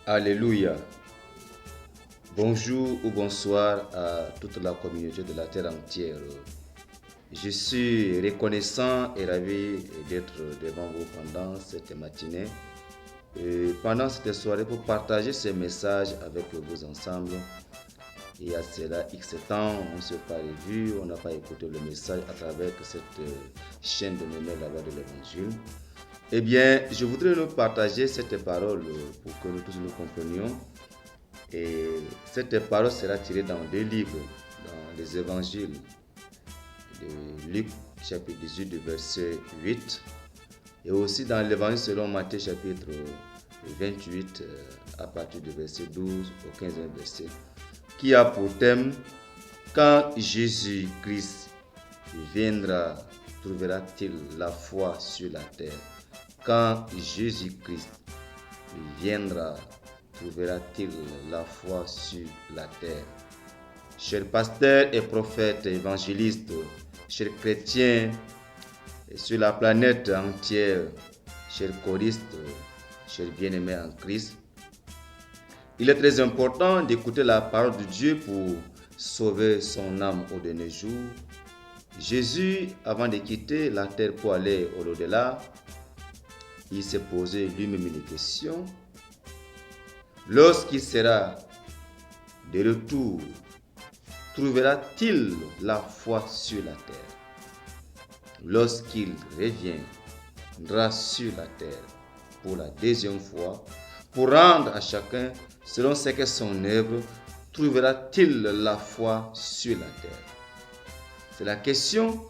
Alléluia. Bonjour ou bonsoir à toute la communauté de la terre entière. Je suis reconnaissant et ravi d'être devant vous pendant cette matinée et pendant cette soirée pour partager ce message avec vous ensemble. Et à cela, X temps, on ne s'est pas revu, on n'a pas écouté le message à travers cette chaîne de mémoire là-bas de l'évangile. Eh bien, je voudrais nous partager cette parole pour que nous tous nous comprenions. Et cette parole sera tirée dans deux livres, dans les évangiles de Luc, chapitre 18, du verset 8, et aussi dans l'évangile selon Matthieu, chapitre 28, à partir du verset 12 au 15e verset, qui a pour thème: quand Jésus-Christ viendra, trouvera-t-il la foi sur la terre? Quand Jésus-Christ viendra, trouvera-t-il la foi sur la terre? Chers pasteurs et prophètes, évangélistes, chers chrétiens sur la planète entière, chers choristes, chers bien-aimés en Christ, il est très important d'écouter la parole de Dieu pour sauver son âme au dernier jour. Jésus, avant de quitter la terre pour aller au-delà, il s'est posé lui-même une question. Lorsqu'il sera de retour, trouvera-t-il la foi sur la terre? Lorsqu'il reviendra sur la terre pour la deuxième fois, pour rendre à chacun selon ce qu'est son œuvre, trouvera-t-il la foi sur la terre? C'est la question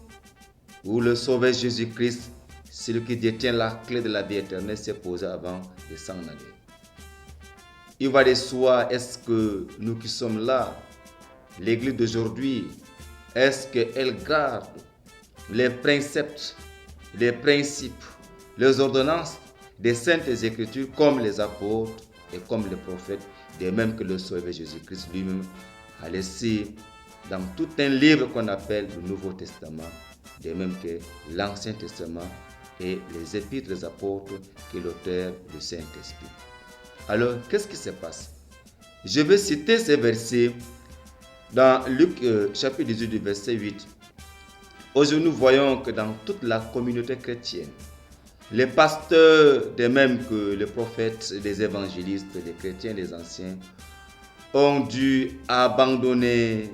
où le Sauveur Jésus-Christ, celui qui détient la clé de la vie éternelle, s'est posé avant de s'en aller. Il va de soi, est-ce que nous qui sommes là, l'Église d'aujourd'hui, est-ce qu'elle garde les préceptes, les principes, les ordonnances des Saintes Écritures comme les apôtres et comme les prophètes, de même que le Sauveur Jésus-Christ lui-même a laissé dans tout un livre qu'on appelle le Nouveau Testament, de même que l'Ancien Testament et les épîtres des apôtres qui est l'auteur du Saint-Esprit. Alors, qu'est-ce qui se passe? Je vais citer ces versets dans Luc chapitre 18, verset 8. Aujourd'hui, nous voyons que dans toute la communauté chrétienne, les pasteurs, de même que les prophètes, les évangélistes, les chrétiens, les anciens, ont dû abandonner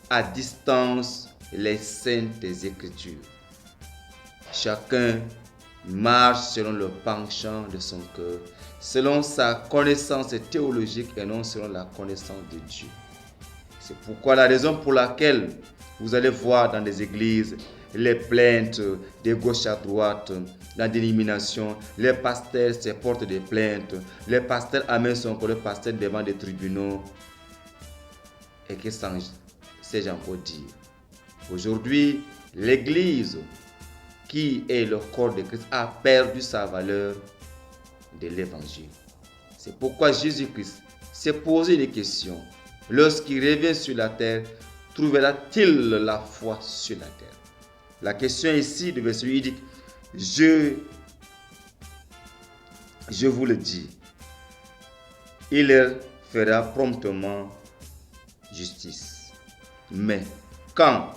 à distance les saintes écritures. Chacun marche selon le penchant de son cœur, selon sa connaissance théologique et non selon la connaissance de Dieu. C'est pourquoi la raison pour laquelle vous allez voir dans des églises les plaintes de gauche à droite, la dénomination, les pasteurs se portent des plaintes, les pasteurs amènent son collègue pasteur devant des tribunaux. Et que sais-je encore dire? Aujourd'hui, l'église, qui est le corps de Christ, a perdu sa valeur de l'évangile. C'est pourquoi Jésus-Christ s'est posé des questions. Lorsqu'il revient sur la terre, trouvera-t-il la foi sur la terre? La question ici de verset 8 dit: je vous le dis, il leur fera promptement justice. Mais quand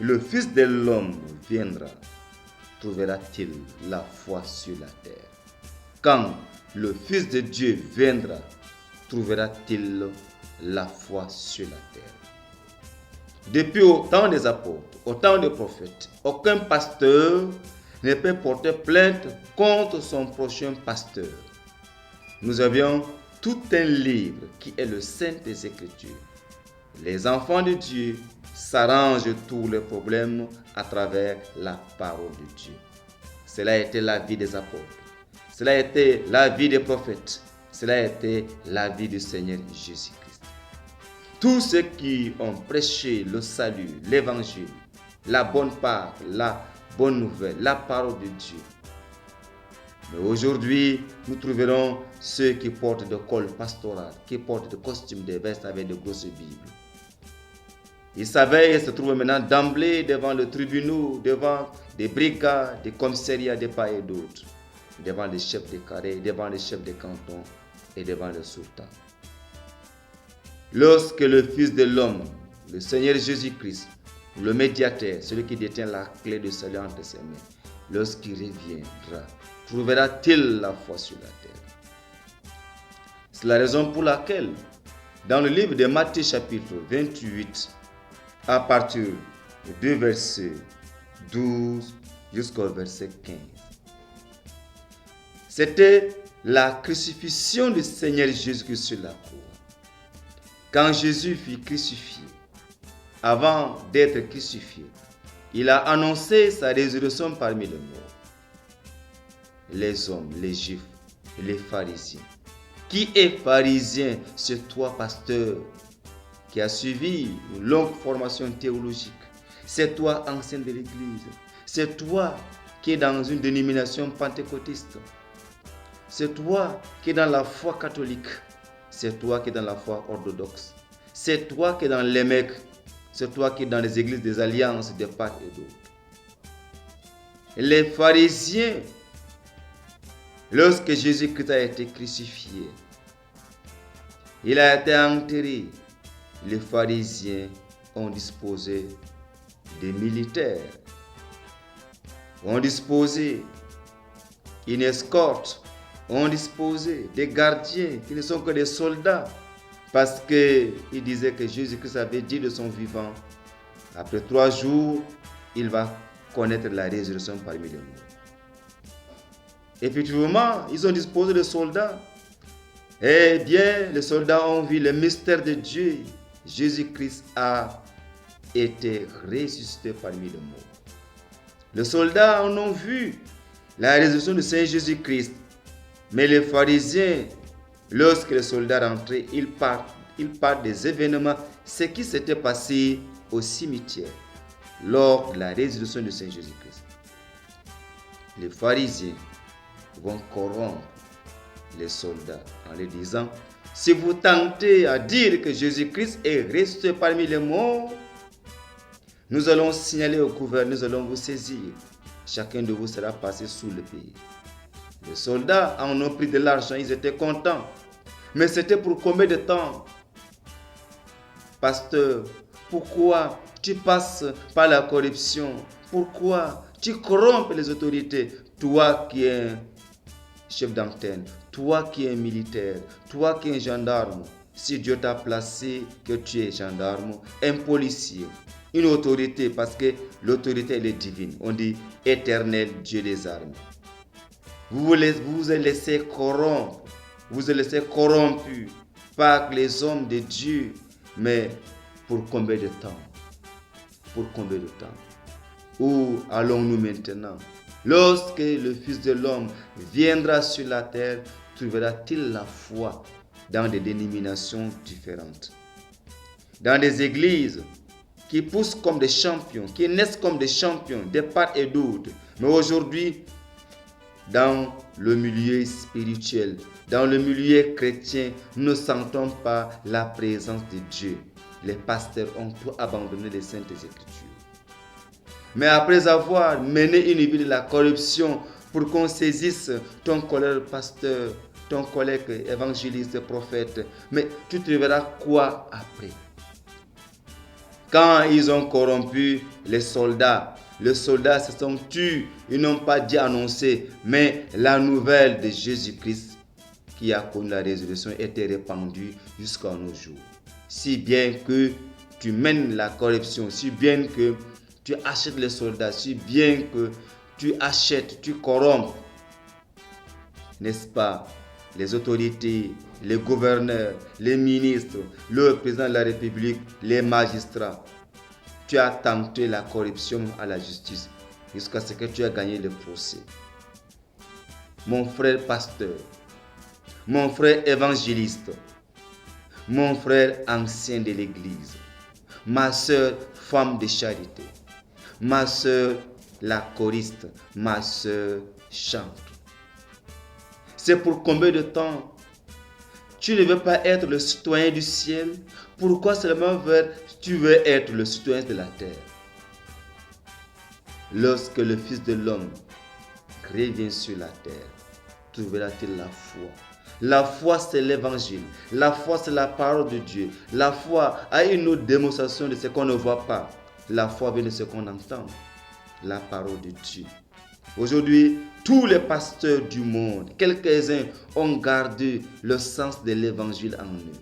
le Fils de l'homme viendra, trouvera-t-il la foi sur la terre? Quand le Fils de Dieu viendra, trouvera-t-il la foi sur la terre? Depuis au temps des apôtres, au temps des prophètes, aucun pasteur ne peut porter plainte contre son prochain pasteur. Nous avions tout un livre qui est le Saintes Écritures. Les enfants de Dieu s'arrangent tous les problèmes à travers la parole de Dieu. Cela a été la vie des apôtres. Cela a été la vie des prophètes. Cela a été la vie du Seigneur Jésus-Christ. Tous ceux qui ont prêché le salut, l'évangile, la bonne part, la bonne nouvelle, la parole de Dieu. Mais aujourd'hui, nous trouverons ceux qui portent des cols pastoraux, qui portent des costumes, des vestes avec de grosses Bibles. Ils savaient et se trouvent maintenant d'emblée devant le tribunal, devant des brigades, des commissariats, des pas et d'autres. devant les chefs des carrés, devant les chefs des cantons et devant le sultan. Lorsque le Fils de l'homme, le Seigneur Jésus-Christ, le médiateur, celui qui détient la clé de salut entre ses mains, lorsqu'il reviendra, trouvera-t-il la foi sur la terre? C'est la raison pour laquelle, dans le livre de Matthieu chapitre 28, à partir du verset 12 jusqu'au verset 15, c'était la crucifixion du Seigneur Jésus-Christ sur la croix. Quand Jésus fut crucifié, avant d'être crucifié, il a annoncé sa résurrection parmi les morts. Les hommes, les juifs, les pharisiens. Qui est pharisien? C'est toi, pasteur, qui a suivi une longue formation théologique. C'est toi, ancien de l'Église. C'est toi qui es dans une dénomination pentecôtiste. C'est toi qui es dans la foi catholique. C'est toi qui es dans la foi orthodoxe. C'est toi qui es dans les mecs. C'est toi qui es dans les églises des alliances de part et d'autre. Les pharisiens, lorsque Jésus-Christ a été crucifié, il a été enterré. Les pharisiens ont disposé des militaires, ont disposé une escorte, ont disposé des gardiens qui ne sont que des soldats, parce qu'ils disaient que Jésus-Christ avait dit de son vivant, après 3 jours, il va connaître la résurrection parmi les morts. Effectivement, ils ont disposé de soldats. Eh bien, les soldats ont vu le mystère de Dieu. Jésus-Christ a été ressuscité parmi les morts. Les soldats en ont vu la résurrection du Seigneur Jésus-Christ. Mais les pharisiens, lorsque les soldats rentraient, ils parlent des événements, ce qui s'était passé au cimetière lors de la résurrection du Seigneur Jésus-Christ. Les pharisiens vont corrompre les soldats en leur disant: si vous tentez à dire que Jésus-Christ est ressuscité parmi les morts, nous allons signaler au gouverneur, nous allons vous saisir. Chacun de vous sera passé sous le pays. Les soldats en ont pris de l'argent, ils étaient contents. Mais c'était pour combien de temps? Pasteur, pourquoi tu passes par la corruption? Pourquoi tu corrompes les autorités? Toi qui es un chef d'antenne, toi qui es un militaire, toi qui es un gendarme, si Dieu t'a placé que tu es gendarme, un policier, une autorité, parce que l'autorité elle est divine. On dit éternel Dieu des armes. Vous vous laissez corrompre, vous vous laissez corrompu par les hommes de Dieu. Mais pour combien de temps? Pour combien de temps? Où allons-nous maintenant? Lorsque le Fils de l'homme viendra sur la terre, trouvera-t-il la foi dans des dénominations différentes? Dans des églises qui poussent comme des champions, qui naissent comme des champions de part et d'autre. Mais aujourd'hui, dans le milieu spirituel, dans le milieu chrétien, nous ne sentons pas la présence de Dieu. Les pasteurs ont tout abandonné les Saintes Écritures. Mais après avoir mené une vie de la corruption pour qu'on saisisse ton collègue pasteur, ton collègue évangéliste, prophète, mais tu trouveras quoi après? Quand ils ont corrompu les soldats se sont tus, ils n'ont pas dit annoncer, mais la nouvelle de Jésus-Christ qui a connu la résurrection était répandue jusqu'à nos jours. Si bien que tu mènes la corruption, si bien que tu achètes les soldats, si bien que tu achètes, tu corrompes, n'est-ce pas, les autorités, les gouverneurs, les ministres, le président de la République, les magistrats. Tu as tenté la corruption à la justice jusqu'à ce que tu aies gagné le procès. Mon frère pasteur, mon frère évangéliste, mon frère ancien de l'église, ma soeur femme de charité, ma soeur la choriste, ma soeur chante. C'est pour combien de temps? Tu ne veux pas être le citoyen du ciel? Pourquoi seulement tu veux être le citoyen de la terre? Lorsque le Fils de l'homme revient sur la terre, trouvera-t-il la foi? La foi, c'est l'évangile. La foi, c'est la parole de Dieu. La foi a une autre démonstration de ce qu'on ne voit pas. La foi vient de ce qu'on entend. La parole de Dieu. Aujourd'hui, tous les pasteurs du monde, quelques-uns ont gardé le sens de l'évangile en eux.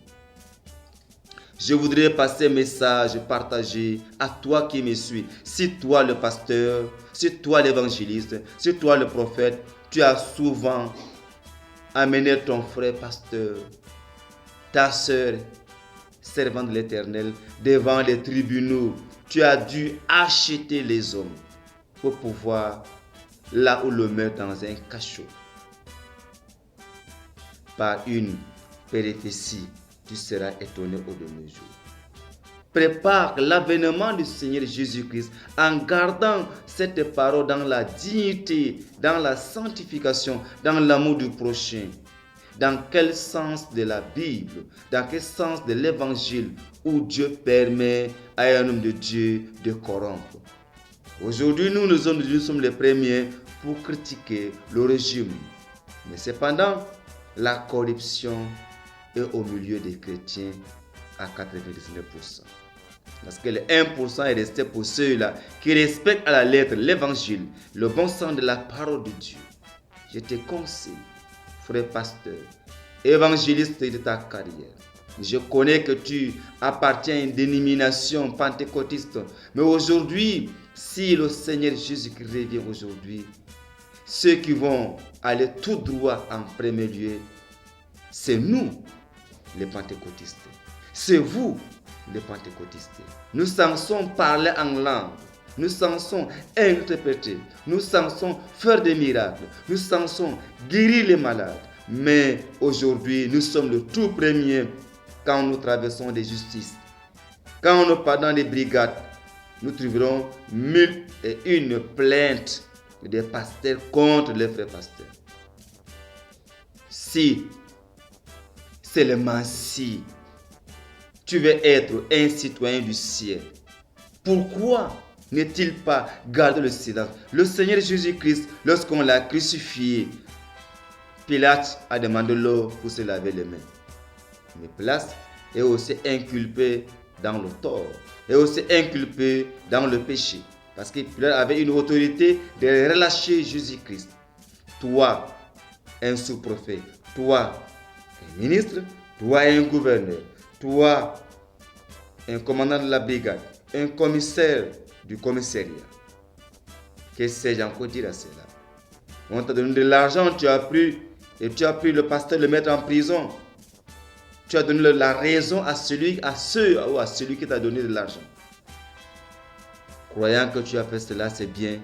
Je voudrais passer un message partagé à toi qui me suis. Si toi le pasteur, si toi l'évangéliste, si toi le prophète, tu as souvent amené ton frère pasteur, ta soeur, servant de l'Éternel, devant les tribunaux. Tu as dû acheter les hommes pour pouvoir là où le mettre dans un cachot. Par une péripétie, tu seras étonné au dernier jour. Prépare l'avènement du Seigneur Jésus-Christ en gardant cette parole dans la dignité, dans la sanctification, dans l'amour du prochain. Dans quel sens de la Bible, dans quel sens de l'évangile où Dieu permet à un homme de Dieu de corrompre. Aujourd'hui, nous hommes de Dieu sommes les premiers pour critiquer le régime. Mais cependant, la corruption est au milieu des chrétiens à 99%. Parce que le 1% est resté pour ceux-là qui respectent à la lettre l'évangile, le bon sens de la parole de Dieu. Je te conseille, frère pasteur, évangéliste de ta carrière. Je connais que tu appartiens à une dénomination pentecôtiste. Mais aujourd'hui, si le Seigneur Jésus-Christ revient aujourd'hui, ceux qui vont aller tout droit en premier lieu, c'est nous, les pentecôtistes. C'est vous, les pentecôtistes. Nous censons parler en langue. Nous censons interpréter. Nous censons faire des miracles. Nous censons guérir les malades. Mais aujourd'hui, nous sommes le tout premier quand nous traversons des justices. Quand nous partons dans les brigades, nous trouverons 1001 plaintes des pasteurs contre les frères pasteurs. Si seulement si tu veux être un citoyen du ciel, pourquoi n'est-il pas gardé le silence? Le Seigneur Jésus-Christ, lorsqu'on l'a crucifié, Pilate a demandé l'eau pour se laver les mains. Mais Pilate est aussi inculpé dans le tort, est aussi inculpé dans le péché. Parce que Pilate avait une autorité de relâcher Jésus-Christ. Toi, un sous-prophète, toi, un ministre, toi, un gouverneur, toi, un commandant de la brigade, un commissaire du commissariat. Que sais-je encore dire à cela? On t'a donné de l'argent, tu as pris le pasteur, le mettre en prison. Tu as donné la raison à celui qui t'a donné de l'argent. Croyant que tu as fait cela, c'est bien,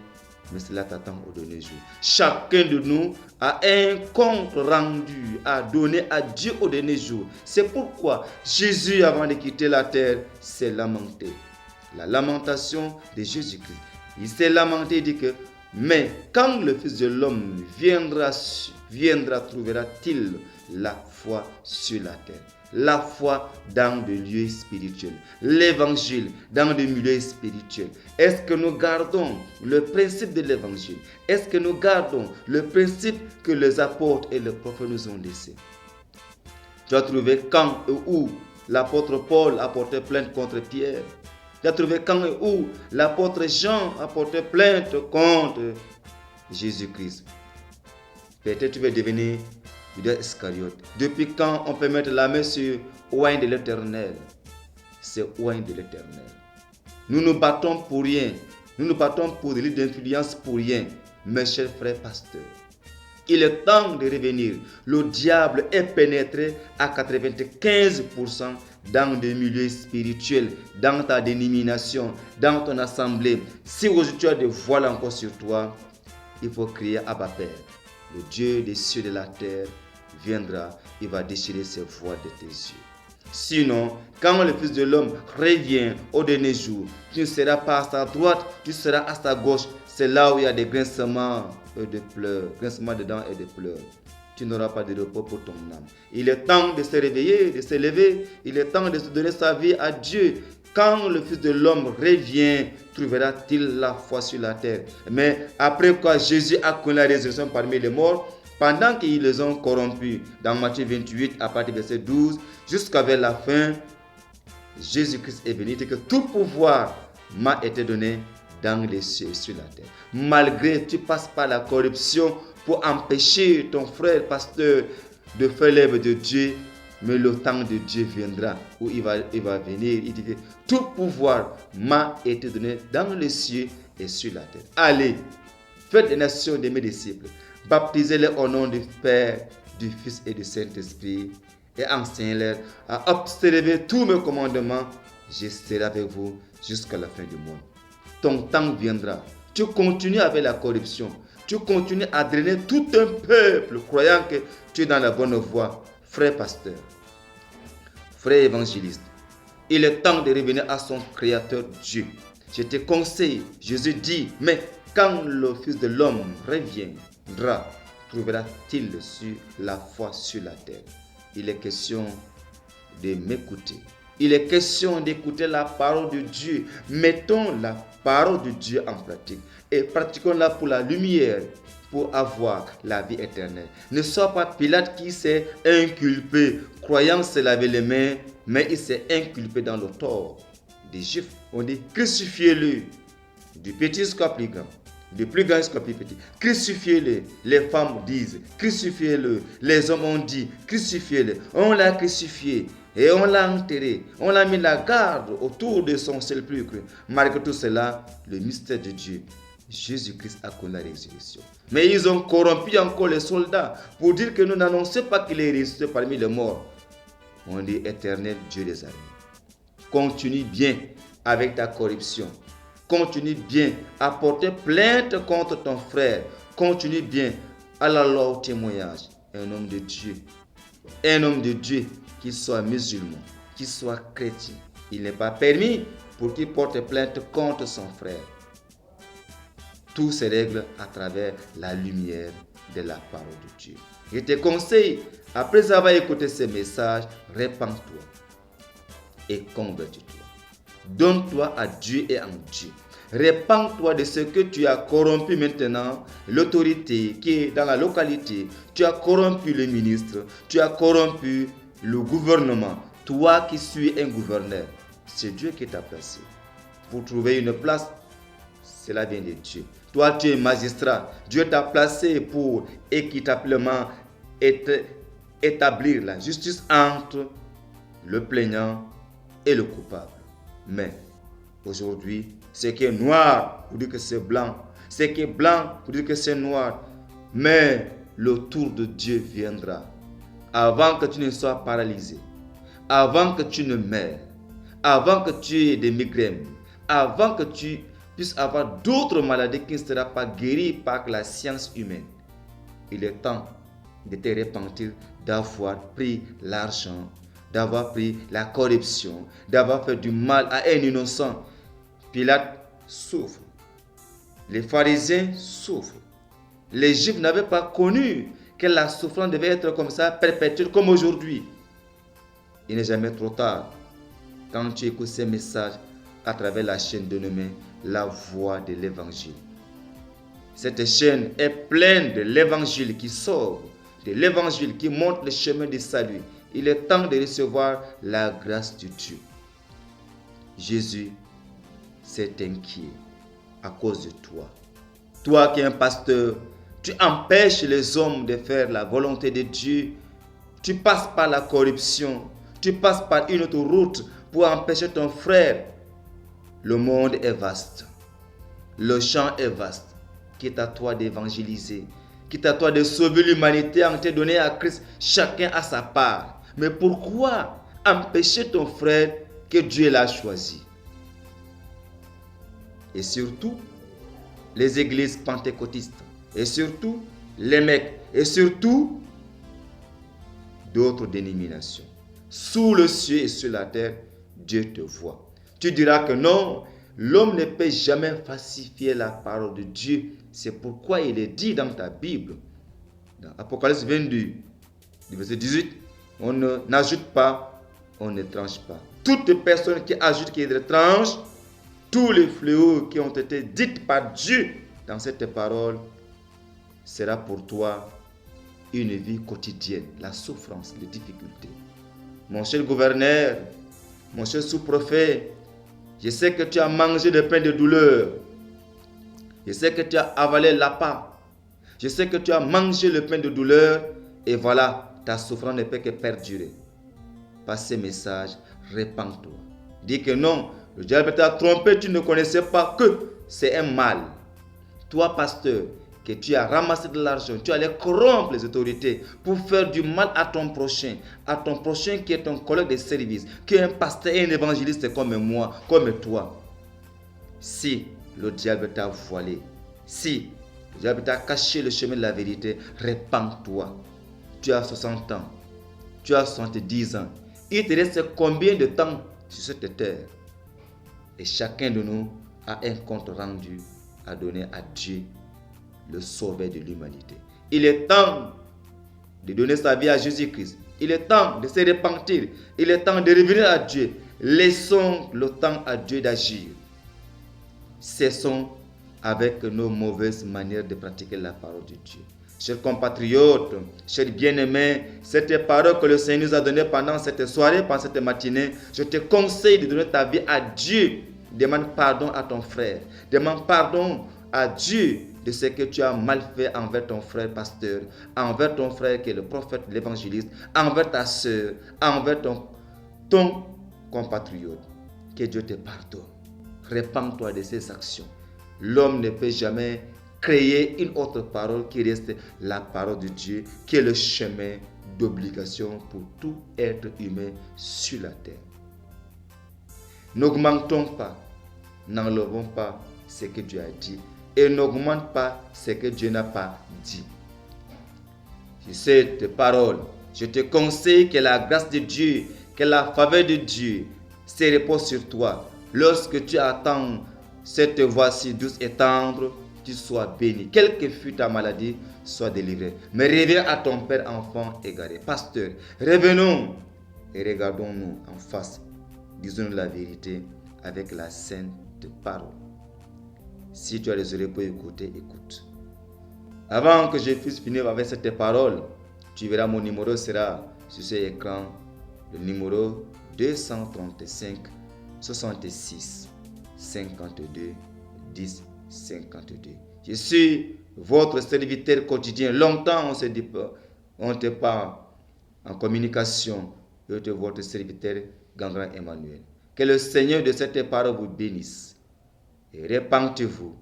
mais cela t'attend au dernier jour. Chacun de nous a un compte rendu à donner à Dieu au dernier jour. C'est pourquoi Jésus, avant de quitter la terre, s'est lamenté. La lamentation de Jésus-Christ. Il s'est lamenté et dit que, mais quand le Fils de l'homme viendra, trouvera-t-il la foi sur la terre? La foi dans des lieux spirituels, l'évangile dans des milieux spirituels. Est-ce que nous gardons le principe de l'évangile? Est-ce que nous gardons le principe que les apôtres et les prophètes nous ont laissé? Tu as trouvé quand et où l'apôtre Paul a porté plainte contre Pierre? Tu as trouvé quand et où l'apôtre Jean a porté plainte contre Jésus-Christ? Peut-être tu vas devenir Judas Iscariote. Depuis quand on peut mettre la main sur oint de l'Éternel? C'est oint de l'Éternel. Nous nous battons pour rien. Nous nous battons pour des livres d'influence pour rien. Mes chers frères pasteurs, il est temps de revenir. Le diable est pénétré à 95% dans des milieux spirituels, dans ta dénomination, dans ton assemblée. Si aujourd'hui tu as des voiles encore sur toi, il faut crier Abba Père. Le Dieu des cieux et de la terre viendra, il va déchirer ses voiles de tes yeux. Sinon, quand le Fils de l'homme revient au dernier jour, tu ne seras pas à sa droite, tu seras à sa gauche. C'est là où il y a des grincements de pleurs, grincements de dents et de pleurs. Tu n'auras pas de repos pour ton âme. Il est temps de se réveiller, de se lever. Il est temps de se donner sa vie à Dieu. Quand le Fils de l'homme revient, trouvera-t-il la foi sur la terre? Mais après quoi Jésus a connu la résurrection parmi les morts, Pendant qu'ils les ont corrompus, dans Matthieu 28, à partir du verset 12, jusqu'à vers la fin, Jésus-Christ est venu et que tout pouvoir m'a été donné dans les cieux et sur la terre. Malgré que tu passes par la corruption pour empêcher ton frère pasteur de faire l'œuvre de Dieu, mais le temps de Dieu viendra où il va venir. Il dit que tout pouvoir m'a été donné dans les cieux et sur la terre. Allez, faites des nations de mes disciples, baptisez-les au nom du Père, du Fils et du Saint-Esprit, et enseignez-leur à observer tous mes commandements. Je serai avec vous jusqu'à la fin du monde. Ton temps viendra. Tu continues avec la corruption. Tu continues à drainer tout un peuple croyant que tu es dans la bonne voie. Frère pasteur, frère évangéliste, il est temps de revenir à son Créateur Dieu. Je te conseille, Jésus dit, mais quand le Fils de l'homme reviendra, trouvera-t-il la foi sur la terre? Il est question de m'écouter. Il est question d'écouter la parole de Dieu. Mettons la parole de Dieu en pratique et pratiquons-la pour la lumière, pour avoir la vie éternelle. Ne sois pas Pilate qui s'est inculpé, croyant se laver les mains, mais il s'est inculpé dans le tort des Juifs. On dit crucifiez-le, du petit jusqu'au plus grand, du plus grand jusqu'au plus petit. Crucifiez-le. Les femmes disent crucifiez-le. Les hommes ont dit crucifiez-le. On l'a crucifié. Et on l'a enterré, on l'a mis la garde autour de son sépulcre. Malgré tout cela, le mystère de Dieu, Jésus-Christ a connu la résurrection. Mais ils ont corrompu encore les soldats pour dire que nous n'annonçons pas qu'il est ressuscité parmi les morts. On dit éternel Dieu des armées. Continue bien avec ta corruption. Continue bien à porter plainte contre ton frère. Continue bien à la loi au témoignage. Un homme de Dieu. Un homme de Dieu, qu'il soit musulman, qu'il soit chrétien, il n'est pas permis pour qu'il porte plainte contre son frère. Tout se règle à travers la lumière de la parole de Dieu. Je te conseille, après avoir écouté ce message, répands-toi et convertis-toi. Donne-toi à Dieu et en Dieu. Répands-toi de ce que tu as corrompu maintenant, l'autorité qui est dans la localité. Tu as corrompu le ministre, tu as corrompu le gouvernement. Toi qui suis un gouverneur, c'est Dieu qui t'a placé. Pour trouver une place, cela vient de Dieu. Toi, tu es magistrat. Dieu t'a placé pour équitablement établir la justice entre le plaignant et le coupable. Mais aujourd'hui, ce qui est noir, vous dites que c'est blanc. Ce qui est blanc, vous dites que c'est noir. Mais le tour de Dieu viendra. Avant que tu ne sois paralysé, avant que tu ne meurs, avant que tu aies des migraines, avant que tu puisses avoir d'autres maladies qui ne seront pas guéries par la science humaine, il est temps de te repentir d'avoir pris l'argent, d'avoir pris la corruption, d'avoir fait du mal à un innocent. Pilate souffre. Les pharisiens souffrent. Les Juifs n'avaient pas connu que la souffrance devait être comme ça, perpétuelle comme aujourd'hui. Il n'est jamais trop tard. Quand tu écoutes ces messages à travers la chaîne dénommée La Voix de l'Évangile. Cette chaîne est pleine de l'Évangile qui sauve, de l'Évangile qui montre le chemin du salut. Il est temps de recevoir la grâce de Dieu. Jésus s'est inquiet à cause de toi. Toi qui es un pasteur, tu empêches les hommes de faire la volonté de Dieu. Tu passes par la corruption. Tu passes par une autre route pour empêcher ton frère. Le monde est vaste. Le champ est vaste. Quitte à toi d'évangéliser. Quitte à toi de sauver l'humanité en te donnant à Christ. Chacun a sa part. Mais pourquoi empêcher ton frère que Dieu l'a choisi? Et surtout, les églises pentecôtistes. Et surtout, les mecs. Et surtout, d'autres dénominations. Sous le ciel et sur la terre, Dieu te voit. Tu diras que non, l'homme ne peut jamais falsifier la parole de Dieu. C'est pourquoi il est dit dans ta Bible, dans Apocalypse 22, verset 18, on n'ajoute pas, on ne tranche pas. Toute personne qui ajoute, qui tranche, tous les fléaux qui ont été dits par Dieu dans cette parole, sera pour toi une vie quotidienne, la souffrance, les difficultés. Mon cher gouverneur, mon cher sous-préfet, je sais que tu as mangé le pain de douleur. Je sais que tu as avalé l'appât. Je sais que tu as mangé le pain de douleur et voilà, ta souffrance ne peut que perdurer. Par ces messages, répands-toi. Dis que non, le diable t'a trompé, tu ne connaissais pas que c'est un mal. Toi, pasteur, que tu as ramassé de l'argent, tu allais corrompre les autorités pour faire du mal à ton prochain qui est ton collègue de service, qui est un pasteur et un évangéliste comme moi, comme toi. Si le diable t'a voilé, si le diable t'a caché le chemin de la vérité, répands-toi. Tu as 60 ans, tu as 70 ans. Il te reste combien de temps sur cette terre? Et chacun de nous a un compte rendu à donner à Dieu, le sauveur de l'humanité. Il est temps de donner sa vie à Jésus-Christ. Il est temps de se repentir. Il est temps de revenir à Dieu. Laissons le temps à Dieu d'agir. Cessons avec nos mauvaises manières de pratiquer la parole de Dieu. Chers compatriotes, chers bien-aimés, cette parole que le Seigneur nous a donnée pendant cette soirée, pendant cette matinée, je te conseille de donner ta vie à Dieu. Demande pardon à ton frère. Demande pardon à Dieu de ce que tu as mal fait envers ton frère pasteur, envers ton frère qui est le prophète, l'évangéliste, envers ta soeur, envers ton compatriote. Que Dieu te pardonne. Répands-toi de ces actions. L'homme ne peut jamais créer une autre parole qui reste la parole de Dieu, qui est le chemin d'obligation pour tout être humain sur la terre. N'augmentons pas, n'enlevons pas ce que Dieu a dit et n'augmente pas ce que Dieu n'a pas dit. Sur cette parole, je te conseille que la grâce de Dieu, que la faveur de Dieu se repose sur toi. Lorsque tu attends cette voix-ci douce et tendre, tu sois béni. Quelle que fût ta maladie, sois délivré. Mais reviens à ton Père enfant égaré. Pasteur, revenons et regardons-nous en face. Disons-nous la vérité avec la sainte parole. Si tu as les oreilles pour écouter, écoute. Avant que je puisse finir avec cette parole, tu verras mon numéro sera sur cet écran. Le numéro 235 66 52 10 52. Je suis votre serviteur quotidien. Longtemps on n'était pas en communication. Je suis votre serviteur Gangran Emmanuel. Que le Seigneur de cette parole vous bénisse. Et répentez-vous,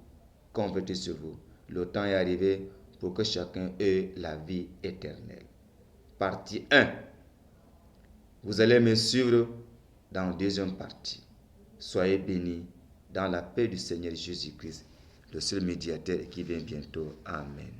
convertissez-vous. Le temps est arrivé pour que chacun ait la vie éternelle. Partie 1. Vous allez me suivre dans la deuxième partie. Soyez bénis dans la paix du Seigneur Jésus-Christ, le seul médiateur qui vient bientôt. Amen.